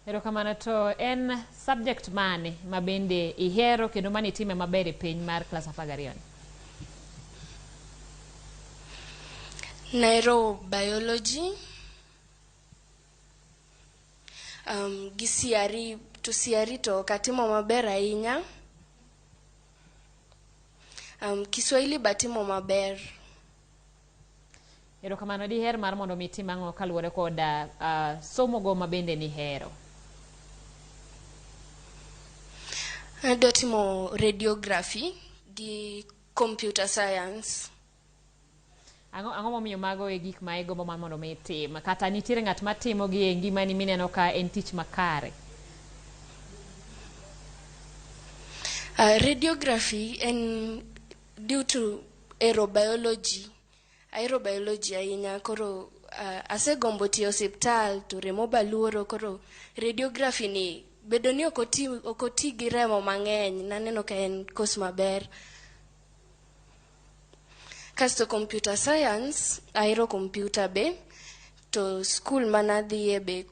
Erokamano. To en subject mane ma bende ihero kendo mane itime maber e piny mar klas 12? Nahero biology. Gi CRE to katimo maber ahinya. Kiswahili batimo maber. Erokamano. Diher mar mondo mi itim ang'o kaluwore koda somo go ma bende nihero? Adwa timo radiography gi computer science. Ang'o momiyo mago e gik ma igombo mar mondo mi itim? Kata nitiere ng'at matimo gi e ngimani mineno ka en tich makare? Radiography en due to aerobiology. Aerobiology ahinya, koro asegombo tiyo osiptal to remo baluoro, koro radiography ni bedo ni ok oti gi remo mang'eny, naneno ka en course maber. Kasto computer science, ahero computer be, to school manadhiye be